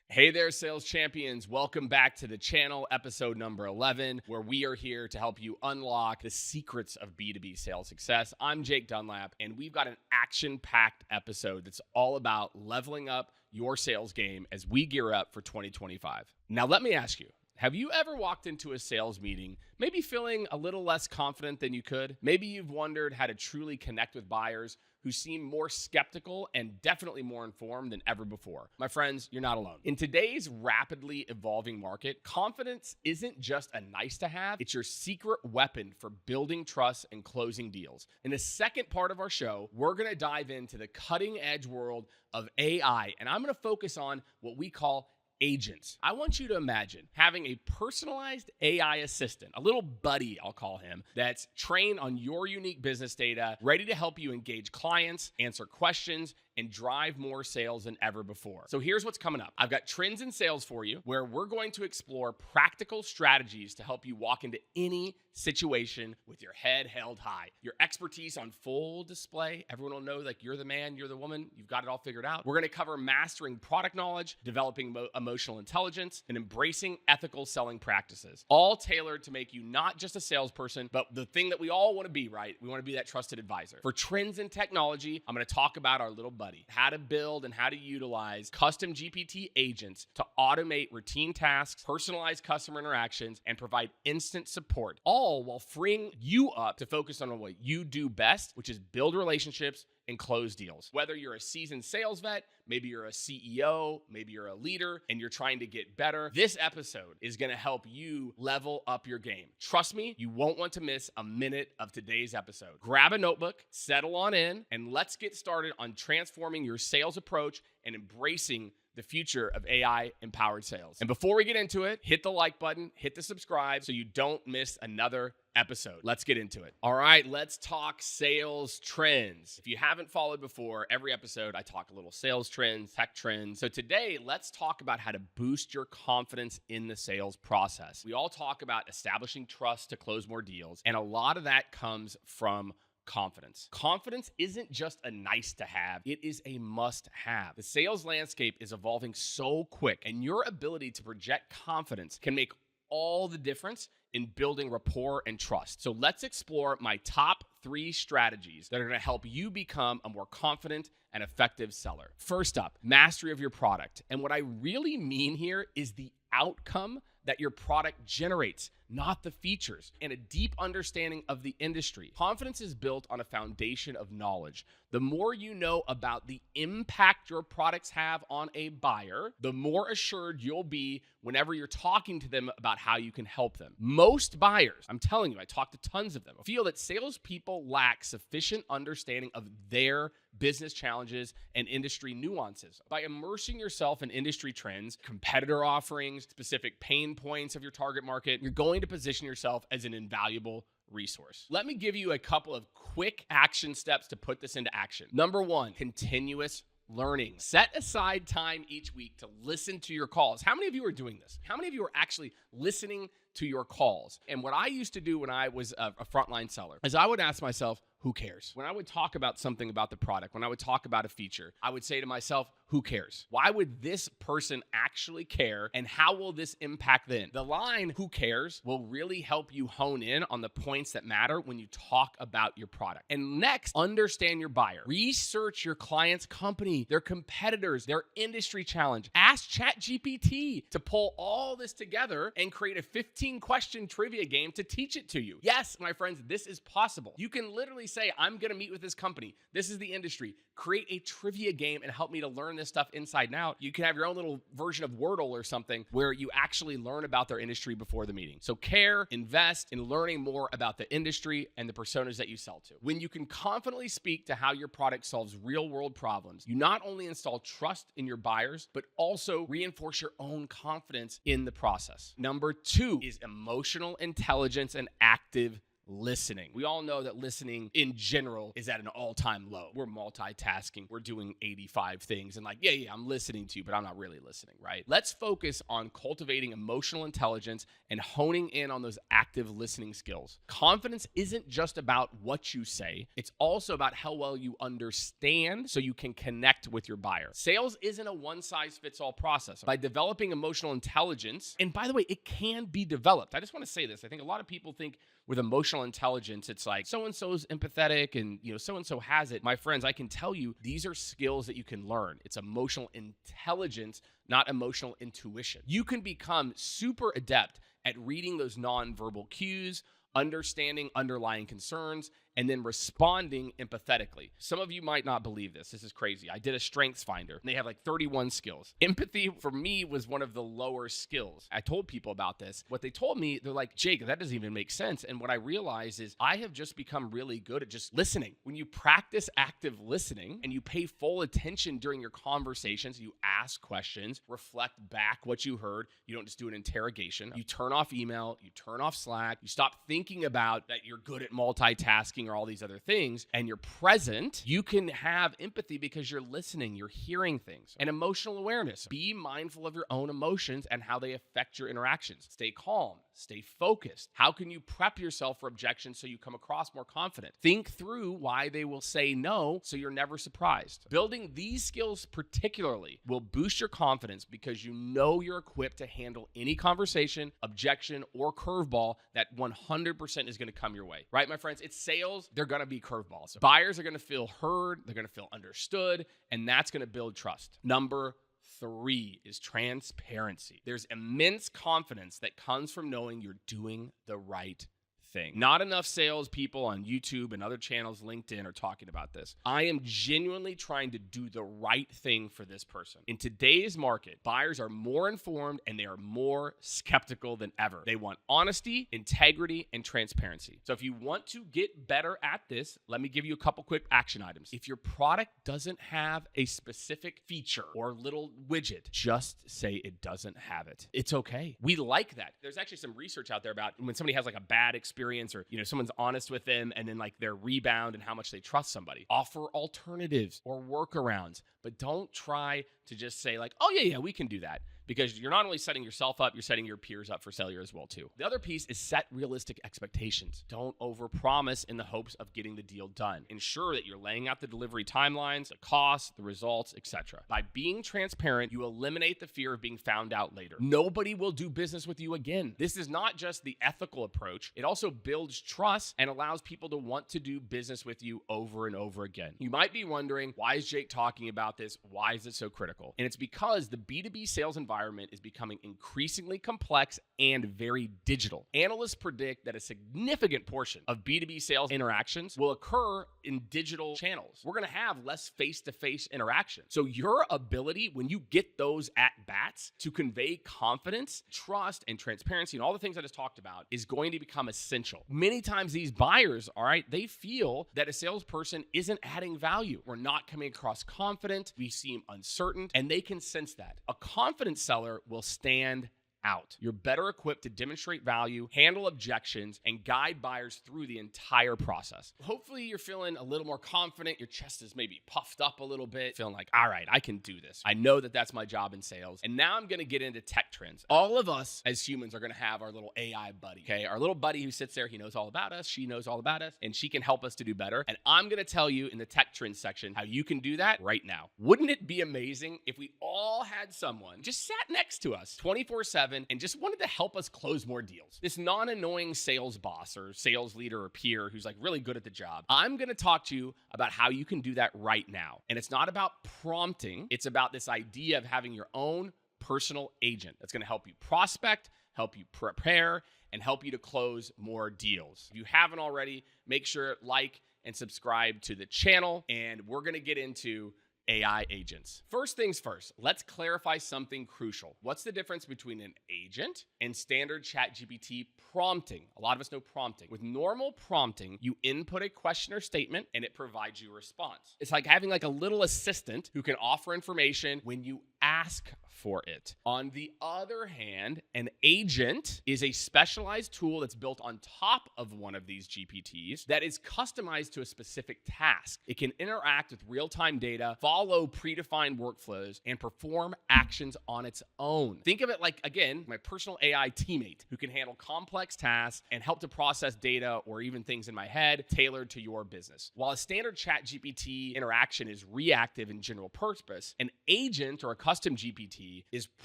Hey there, sales champions. Welcome back to the channel, episode number 11, where we are here to help you unlock the secrets of B2B sales success. I'm Jake Dunlap, and we've got an action-packed episode that's all about leveling up your sales game as we gear up for 2025. Now, let me ask you, have you ever walked into a sales meeting, maybe feeling a little less confident than you could? Maybe you've wondered how to truly connect with buyers who seem more skeptical and definitely more informed than ever before. My friends, you're not alone. In today's rapidly evolving market, confidence isn't just a nice to have, it's your secret weapon for building trust and closing deals. In the second part of our show, we're gonna dive into the cutting edge world of AI, and I'm gonna focus on what we call agents. I want you to imagine having a personalized AI assistant, a little buddy, I'll call him, that's trained on your unique business data, ready to help you engage clients, answer questions, and drive more sales than ever before. So here's what's coming up. I've got trends in sales for you, where we're going to explore practical strategies to help you walk into any situation with your head held high. Your expertise on full display. Everyone will know like you're the man, you're the woman, you've got it all figured out. We're gonna cover mastering product knowledge, developing emotional intelligence, and embracing ethical selling practices. All tailored to make you not just a salesperson, but the thing that we all wanna be, right? We wanna be that trusted advisor. For trends in technology, I'm gonna talk about our little buddy, how to build and how to utilize custom GPT agents to automate routine tasks, personalize customer interactions, and provide instant support, all while freeing you up to focus on what you do best, which is build relationships and close deals. Whether you're a seasoned sales vet, maybe you're a CEO, maybe you're a leader, and you're trying to get better, this episode is gonna help you level up your game. Trust me, you won't want to miss a minute of today's episode. Grab a notebook, settle on in, and let's get started on transforming your sales approach and embracing the future of AI-empowered sales. And before we get into it, hit the like button, hit the subscribe so you don't miss another episode. Let's get into it. All right, let's talk sales trends. If you haven't followed before, every episode I talk a little sales trends, tech trends. So today, let's talk about how to boost your confidence in the sales process. We all talk about establishing trust to close more deals, and a lot of that comes from confidence. Confidence isn't just a nice to have, it is a must have. The sales landscape is evolving so quick, and your ability to project confidence can make all the difference in building rapport and trust. So let's explore my top 3 strategies that are going to help you become a more confident and effective seller. First up, mastery of your product. And what I really mean here is the outcome that your product generates, not the features, and a deep understanding of the industry. Confidence is built on a foundation of knowledge. The more you know about the impact your products have on a buyer, the more assured you'll be whenever you're talking to them about how you can help them. Most buyers, I'm telling you, I talk to tons of them, feel that salespeople lack sufficient understanding of their business challenges and industry nuances. By immersing yourself in industry trends, competitor offerings, specific pain points of your target market, you're going to position yourself as an invaluable resource. Let me give you a couple of quick action steps to put this into action. Number 1, continuous learning. Set aside time each week to listen to your calls. How many of you are doing this? How many of you are actually listening to your calls? And what I used to do when I was a frontline seller is I would ask myself, who cares? When I would talk about something about the product, when I would talk about a feature, I would say to myself, who cares? Why would this person actually care? And how will this impact them? The line, who cares, will really help you hone in on the points that matter when you talk about your product. And next, understand your buyer. Research your client's company, their competitors, their industry challenge. Ask ChatGPT to pull all this together and create a 15-question trivia game to teach it to you. Yes, my friends, this is possible. You can literally say, I'm going to meet with this company. This is the industry. Create a trivia game and help me to learn this stuff inside and out. You can have your own little version of Wordle or something where you actually learn about their industry before the meeting. So care, invest in learning more about the industry and the personas that you sell to. When you can confidently speak to how your product solves real-world problems, you not only install trust in your buyers, but also reinforce your own confidence in the process. Number 2 is emotional intelligence and active listening. We all know that listening in general is at an all-time low. We're multitasking. We're doing 85 things and like, yeah, I'm listening to you, but I'm not really listening, right? Let's focus on cultivating emotional intelligence and honing in on those active listening skills. Confidence isn't just about what you say. It's also about how well you understand so you can connect with your buyer. Sales isn't a one-size-fits-all process. By developing emotional intelligence, and by the way, it can be developed. I just want to say this. I think a lot of people think with emotional intelligence, it's like so-and-so's empathetic and so-and-so has it. My friends, I can tell you, these are skills that you can learn. It's emotional intelligence, not emotional intuition. You can become super adept at reading those nonverbal cues, understanding underlying concerns, and then responding empathetically. Some of you might not believe this. This is crazy. I did a strengths finder, and they have like 31 skills. Empathy for me was one of the lower skills. I told people about this. What they told me, they're like, Jake, that doesn't even make sense. And what I realized is I have just become really good at just listening. When you practice active listening and you pay full attention during your conversations, you ask questions, reflect back what you heard. You don't just do an interrogation. You turn off email, you turn off Slack, you stop thinking about that you're good at multitasking or all these other things, and you're present, you can have empathy because you're listening, you're hearing things. And emotional awareness. Be mindful of your own emotions and how they affect your interactions. Stay calm, stay focused. How can you prep yourself for objections so you come across more confident? Think through why they will say no so you're never surprised. Building these skills particularly will boost your confidence because you know you're equipped to handle any conversation, objection, or curveball that 100% is going to come your way. Right, my friends? It's sales. They're going to be curveballs. Buyers are going to feel heard. They're going to feel understood. And that's going to build trust. Number 3 is transparency. There's immense confidence that comes from knowing you're doing the right thing. Not enough salespeople on YouTube and other channels, LinkedIn, are talking about this. I am genuinely trying to do the right thing for this person. In today's market, buyers are more informed and they are more skeptical than ever. They want honesty, integrity, and transparency. So if you want to get better at this, let me give you a couple quick action items. If your product doesn't have a specific feature or little widget, just say it doesn't have it. It's okay. We like that. There's actually some research out there about when somebody has like a bad experience or someone's honest with them and then like their rebound and how much they trust somebody. Offer alternatives or workarounds, but don't try to just say like, oh yeah, we can do that. Because you're not only setting yourself up, you're setting your peers up for failure as well too. The other piece is set realistic expectations. Don't overpromise in the hopes of getting the deal done. Ensure that you're laying out the delivery timelines, the costs, the results, etc. By being transparent, you eliminate the fear of being found out later. Nobody will do business with you again. This is not just the ethical approach. It also builds trust and allows people to want to do business with you over and over again. You might be wondering, why is Jake talking about this? Why is it so critical? And it's because the B2B sales environment is becoming increasingly complex and very digital. Analysts predict that a significant portion of B2B sales interactions will occur in digital channels. We're going to have less face-to-face interaction. So your ability, when you get those at-bats to convey confidence, trust, and transparency, and all the things I just talked about, is going to become essential. Many times these buyers, all right, they feel that a salesperson isn't adding value. We're not coming across confident. We seem uncertain, and they can sense that. A confident seller will stand out. You're better equipped to demonstrate value, handle objections, and guide buyers through the entire process. Hopefully you're feeling a little more confident. Your chest is maybe puffed up a little bit, feeling like, all right, I can do this. I know that that's my job in sales. And now I'm going to get into tech trends. All of us as humans are going to have our little AI buddy, okay? Our little buddy who sits there, he knows all about us, she knows all about us, and she can help us to do better. And I'm going to tell you in the tech trends section how you can do that right now. Wouldn't it be amazing if we all had someone just sat next to us 24/7 and just wanted to help us close more deals? This non-annoying sales boss or sales leader or peer who's like really good at the job. I'm going to talk to you about how you can do that right now. And it's not about prompting. It's about this idea of having your own personal agent that's going to help you prospect, help you prepare, and help you to close more deals. If you haven't already, make sure like and subscribe to the channel. And we're going to get into AI agents. First things first, let's clarify something crucial. What's the difference between an agent and standard ChatGPT prompting? A lot of us know prompting. With normal prompting, you input a question or statement and it provides you a response. It's like having like a little assistant who can offer information when you ask for it. On the other hand, an agent is a specialized tool that's built on top of one of these GPTs that is customized to a specific task. It can interact with real-time data, follow predefined workflows, and perform actions on its own. Think of it like, again, my personal AI teammate who can handle complex tasks and help to process data or even things in my head tailored to your business. While a standard chat GPT interaction is reactive and general purpose, an agent or a custom GPT is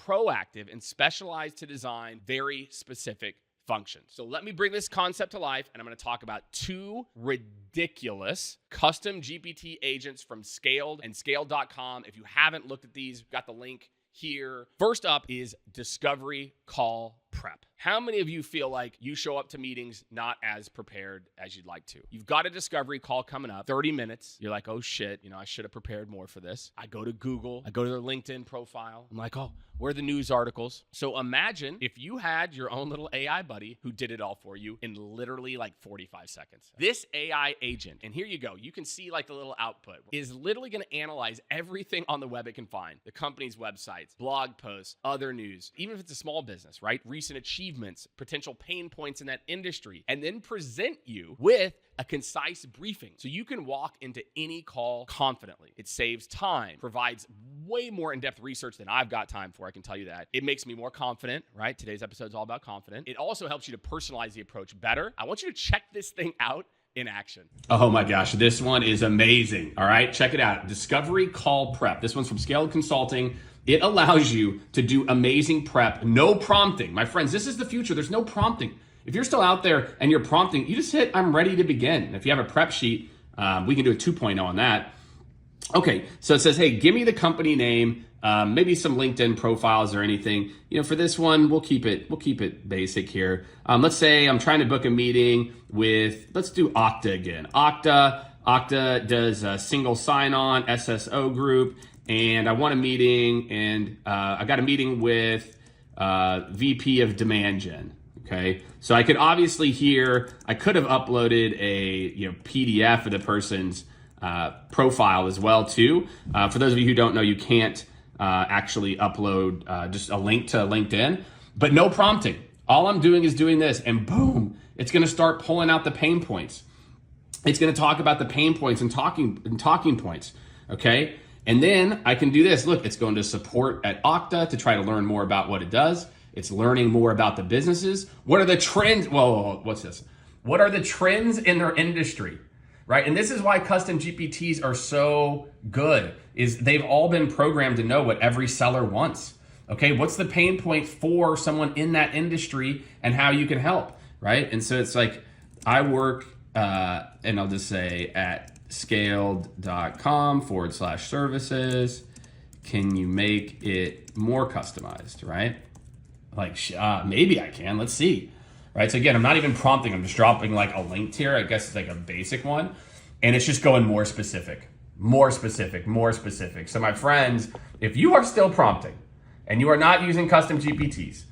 proactive and specialized to design very specific functions. So let me bring this concept to life, and I'm going to talk about two ridiculous custom GPT agents from Scaled and Scaled.com. If you haven't looked at these, we've got the link here. First up is Discovery Call Prep. How many of you feel like you show up to meetings not as prepared as you'd like to? You've got a discovery call coming up, 30 minutes. You're like, oh shit, I should have prepared more for this. I go to Google, I go to their LinkedIn profile. I'm like, oh, where are the news articles? So imagine if you had your own little AI buddy who did it all for you in literally like 45 seconds. This AI agent, and here you go, you can see like the little output, is literally going to analyze everything on the web it can find. The company's websites, blog posts, other news, even if it's a small business, right? Recent achievements, potential pain points in that industry, and then present you with a concise briefing so you can walk into any call confidently. It saves time, provides way more in-depth research than I've got time for, I can tell you that. It makes me more confident, right? Today's episode is all about confident. It also helps you to personalize the approach better. I want you to check this thing out in action. Oh my gosh, this one is amazing. All right, check it out. Discovery Call Prep. This one's from Scaled Consulting. It allows you to do amazing prep, no prompting. My friends, this is the future. There's no prompting. If you're still out there and you're prompting, you just hit, I'm ready to begin. And if you have a prep sheet, we can do a 2.0 on that. Okay, so it says, hey, give me the company name, maybe some LinkedIn profiles or anything. For this one, we'll keep it basic here. Let's say I'm trying to book a meeting with, let's do Okta again. Okta does a single sign-on SSO group, and I want a meeting, and I got a meeting with VP of Demand Gen. Okay, so I could obviously I could have uploaded a PDF of the person's profile as well too. For those of you who don't know, you can't actually upload just a link to LinkedIn, but no prompting. All I'm doing is doing this, and boom, it's going to start pulling out the pain points. It's going to talk about the pain points and talking points. Okay, and then I can do this. Look, it's going to support at Okta to try to learn more about what it does. It's learning more about the businesses. What are the trends? Whoa, what's this? What are the trends in their industry, right? And this is why custom GPTs are so good, is they've all been programmed to know what every seller wants. Okay, what's the pain point for someone in that industry and how you can help, right? And so it's like, I work, and I'll just say at scaled.com/services. Can you make it more customized, right? Like, maybe I can, let's see. Right, so again, I'm not even prompting, I'm just dropping like a link here. I guess it's like a basic one. And it's just going more specific. So my friends, if you are still prompting and you are not using custom GPTs,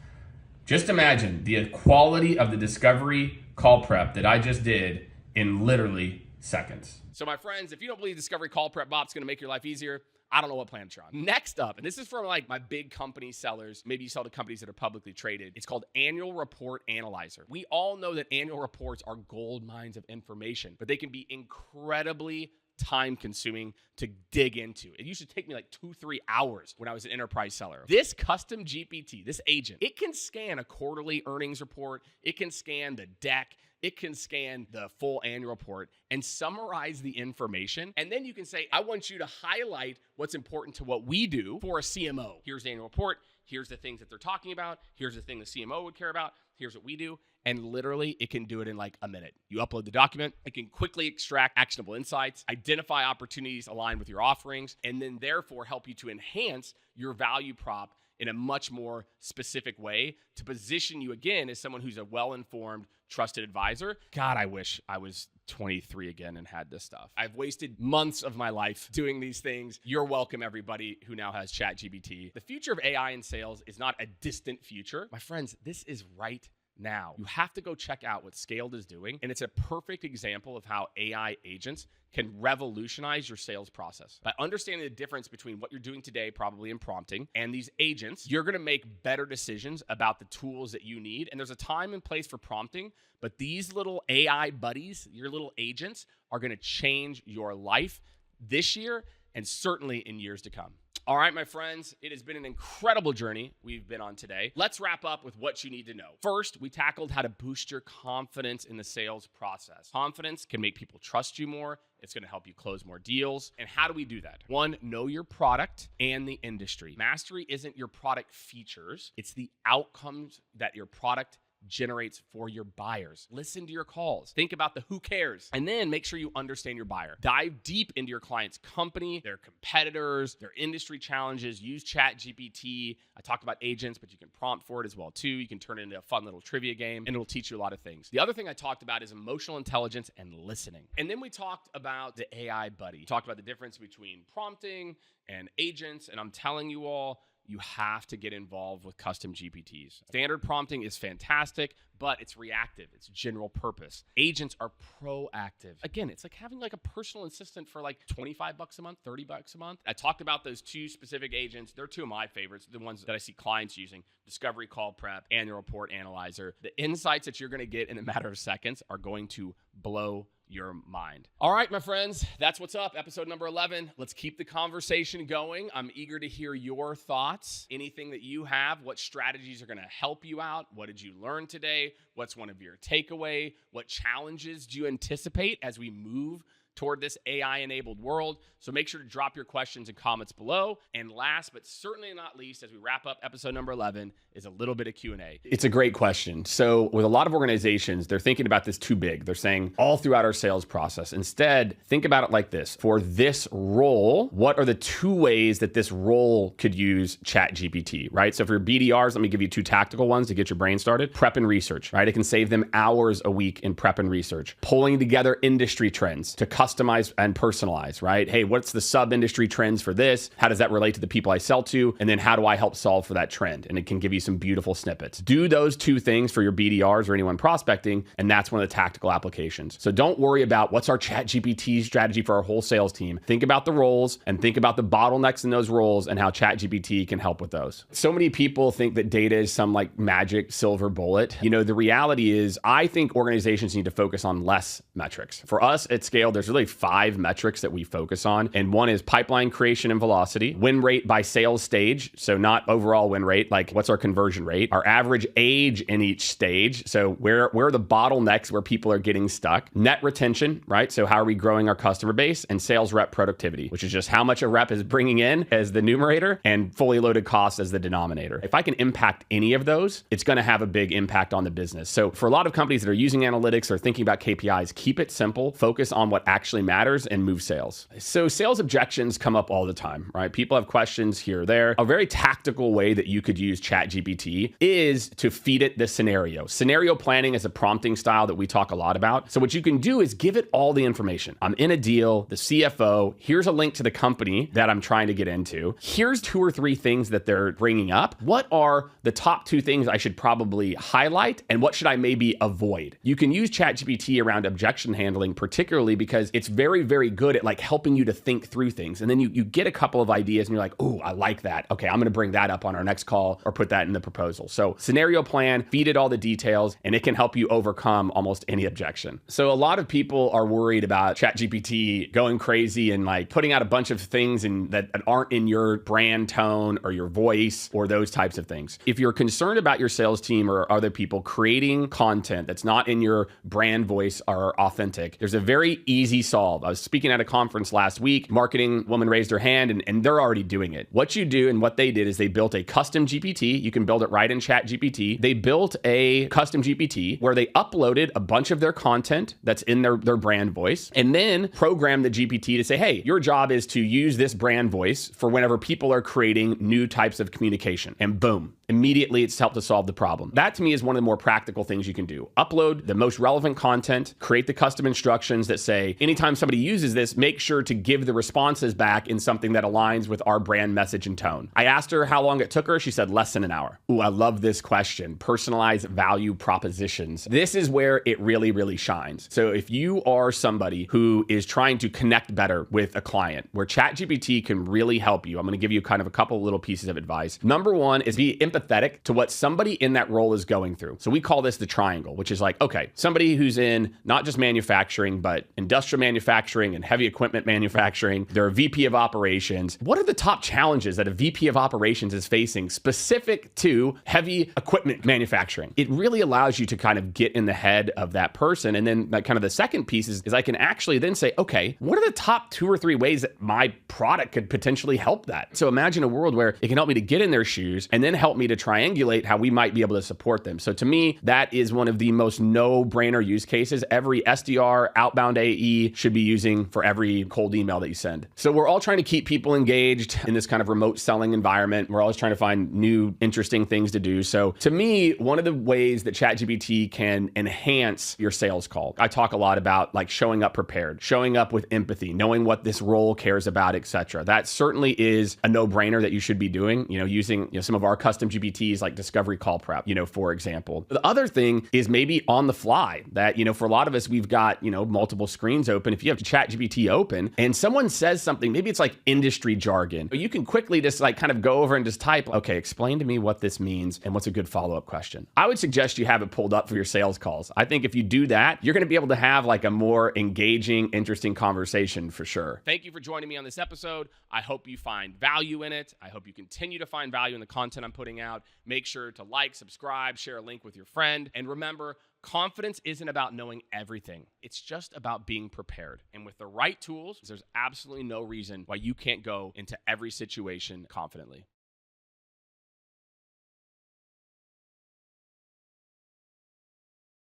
just imagine the quality of the discovery call prep that I just did in literally seconds. So my friends, if you don't believe Discovery Call Prep Bot's gonna make your life easier, I don't know what planet you're on. Next up, and this is for like my big company sellers, maybe you sell to companies that are publicly traded. It's called Annual Report Analyzer. We all know that annual reports are gold mines of information, but they can be incredibly time consuming to dig into. It used to take me like 2-3 hours when I was an enterprise seller. This custom GPT, this agent, it can scan a quarterly earnings report. It can scan the deck. It can scan the full annual report and summarize the information. And then you can say, I want you to highlight what's important to what we do for a CMO. Here's the annual report. Here's the things that they're talking about. Here's the thing the CMO would care about. Here's what we do. And literally, it can do it in like a minute. You upload the document. It can quickly extract actionable insights, identify opportunities aligned with your offerings, and then therefore help you to enhance your value prop in a much more specific way to position you again as someone who's a well-informed, trusted advisor. God, I wish I was 23 again and had this stuff. I've wasted months of my life doing these things. You're welcome, everybody who now has ChatGPT. The future of AI in sales is not a distant future. My friends, this is right now. You have to go check out what Scaled is doing, and it's a perfect example of how AI agents can revolutionize your sales process. By understanding the difference between what you're doing today, probably in prompting, and these agents, you're gonna make better decisions about the tools that you need. And there's a time and place for prompting, but these little AI buddies, your little agents, are gonna change your life this year and certainly in years to come. All right, my friends, it has been an incredible journey we've been on today. Let's wrap up with what you need to know. First, we tackled how to boost your confidence in the sales process. Confidence can make people trust you more. It's going to help you close more deals. And how do we do that? One, know your product and the industry. Mastery isn't your product features. It's the outcomes that your product generates for your buyers. Listen to your calls. Think about the who cares, and then make sure you understand your buyer. Dive deep into your client's company, their competitors, their industry challenges. Use ChatGPT. I talked about agents, but you can prompt for it as well too. You can turn it into a fun little trivia game, and it'll teach you a lot of things. The other thing I talked about is emotional intelligence and listening. And then we talked about the AI buddy. We talked about the difference between prompting and agents, and I'm telling you all, you have to get involved with custom GPTs. Standard prompting is fantastic, but it's reactive. It's general purpose. Agents are proactive. Again, it's like having like a personal assistant for like $25 a month, $30 a month. I talked about those two specific agents. They're two of my favorites, the ones that I see clients using: Discovery Call Prep, Annual Report Analyzer. The insights that you're gonna get in a matter of seconds are going to blow your mind. All right, my friends, that's what's up. Episode number 11. Let's keep the conversation going. I'm eager to hear your thoughts. Anything that you have, what strategies are going to help you out? What did you learn today? What's one of your takeaway? What challenges do you anticipate as we move toward this AI-enabled world? So make sure to drop your questions and comments below. And last, but certainly not least, as we wrap up episode number 11, is a little bit of Q&A. It's a great question. So with a lot of organizations, they're thinking about this too big. They're saying all throughout our sales process. Instead, think about it like this. For this role, what are the two ways that this role could use ChatGPT, right? So for your BDRs, let me give you two tactical ones to get your brain started. Prep and research, right? It can save them hours a week in prep and research. Pulling together industry trends to customize and personalize, right? Hey, what's the sub-industry trends for this? How does that relate to the people I sell to? And then how do I help solve for that trend? And it can give you some beautiful snippets. Do those two things for your BDRs or anyone prospecting, and that's one of the tactical applications. So don't worry about what's our ChatGPT strategy for our whole sales team. Think about the roles and think about the bottlenecks in those roles and how ChatGPT can help with those. So many people think that data is some like magic silver bullet. You know, the reality is I think organizations need to focus on less metrics. For us at Scale, there's really 5 metrics that we focus on. And one is pipeline creation and velocity, win rate by sales stage. So not overall win rate, like what's our conversion rate, our average age in each stage. So where are the bottlenecks where people are getting stuck, net retention, right? So how are we growing our customer base, and sales rep productivity, which is just how much a rep is bringing in as the numerator and fully loaded costs as the denominator. If I can impact any of those, it's going to have a big impact on the business. So for a lot of companies that are using analytics or thinking about KPIs, keep it simple, focus on what actually matters and move sales. So sales objections come up all the time, right? People have questions here or there. A very tactical way that you could use ChatGPT is to feed it the scenario. Scenario planning is a prompting style that we talk a lot about. So what you can do is give it all the information. I'm in a deal, the CFO, here's a link to the company that I'm trying to get into. Here's 2 or 3 things that they're bringing up. What are the top 2 things I should probably highlight, and what should I maybe avoid? You can use ChatGPT around objection handling, particularly because it's very, very good at like helping you to think through things. And then you get a couple of ideas and you're like, oh, I like that. Okay, I'm going to bring that up on our next call or put that in the proposal. So scenario plan, feed it all the details, and it can help you overcome almost any objection. So a lot of people are worried about ChatGPT going crazy and like putting out a bunch of things that aren't in your brand tone or your voice or those types of things. If you're concerned about your sales team or other people creating content that's not in your brand voice or authentic, there's a very easy solve. I was speaking at a conference last week. Marketing woman raised her hand and they're already doing it. What you do and what they did is they built a custom GPT. You can build it right in ChatGPT. They built a custom GPT where they uploaded a bunch of their content that's in their brand voice, and then programmed the GPT to say, hey, your job is to use this brand voice for whenever people are creating new types of communication. And boom, Immediately, it's helped to solve the problem. That to me is one of the more practical things you can do. Upload the most relevant content, create the custom instructions that say, anytime somebody uses this, make sure to give the responses back in something that aligns with our brand message and tone. I asked her how long it took her. She said less than an hour. Ooh, I love this question. Personalized value propositions. This is where it really, really shines. So if you are somebody who is trying to connect better with a client, where ChatGPT can really help you, I'm going to give you kind of a couple little pieces of advice. Number one is be empathetic to what somebody in that role is going through. So we call this the triangle, which is like, okay, somebody who's in not just manufacturing, but industrial manufacturing and heavy equipment manufacturing. They're a VP of operations. What are the top challenges that a VP of operations is facing specific to heavy equipment manufacturing? It really allows you to kind of get in the head of that person. And then like kind of the second piece is I can actually then say, okay, what are the top 2 or 3 ways that my product could potentially help that? So imagine a world where it can help me to get in their shoes and then help me to triangulate how we might be able to support them. So to me, that is one of the most no-brainer use cases every SDR, outbound AE should be using for every cold email that you send. So we're all trying to keep people engaged in this kind of remote selling environment. We're always trying to find new, interesting things to do. So to me, one of the ways that ChatGPT can enhance your sales call, I talk a lot about like showing up prepared, showing up with empathy, knowing what this role cares about, etc. That certainly is a no-brainer that you should be doing, using some of our custom GPTs like discovery call prep, for example. The other thing is maybe on the fly that, for a lot of us, we've got, multiple screens open. If you have ChatGPT open and someone says something, maybe it's like industry jargon, you can quickly just like kind of go over and just type, okay, explain to me what this means and what's a good follow-up question. I would suggest you have it pulled up for your sales calls. I think if you do that, you're going to be able to have like a more engaging, interesting conversation for sure. Thank you for joining me on this episode. I hope you find value in it. I hope you continue to find value in the content I'm putting out. Make sure to like, subscribe, share a link with your friend. And remember, confidence isn't about knowing everything. It's just about being prepared. And with the right tools, there's absolutely no reason why you can't go into every situation confidently.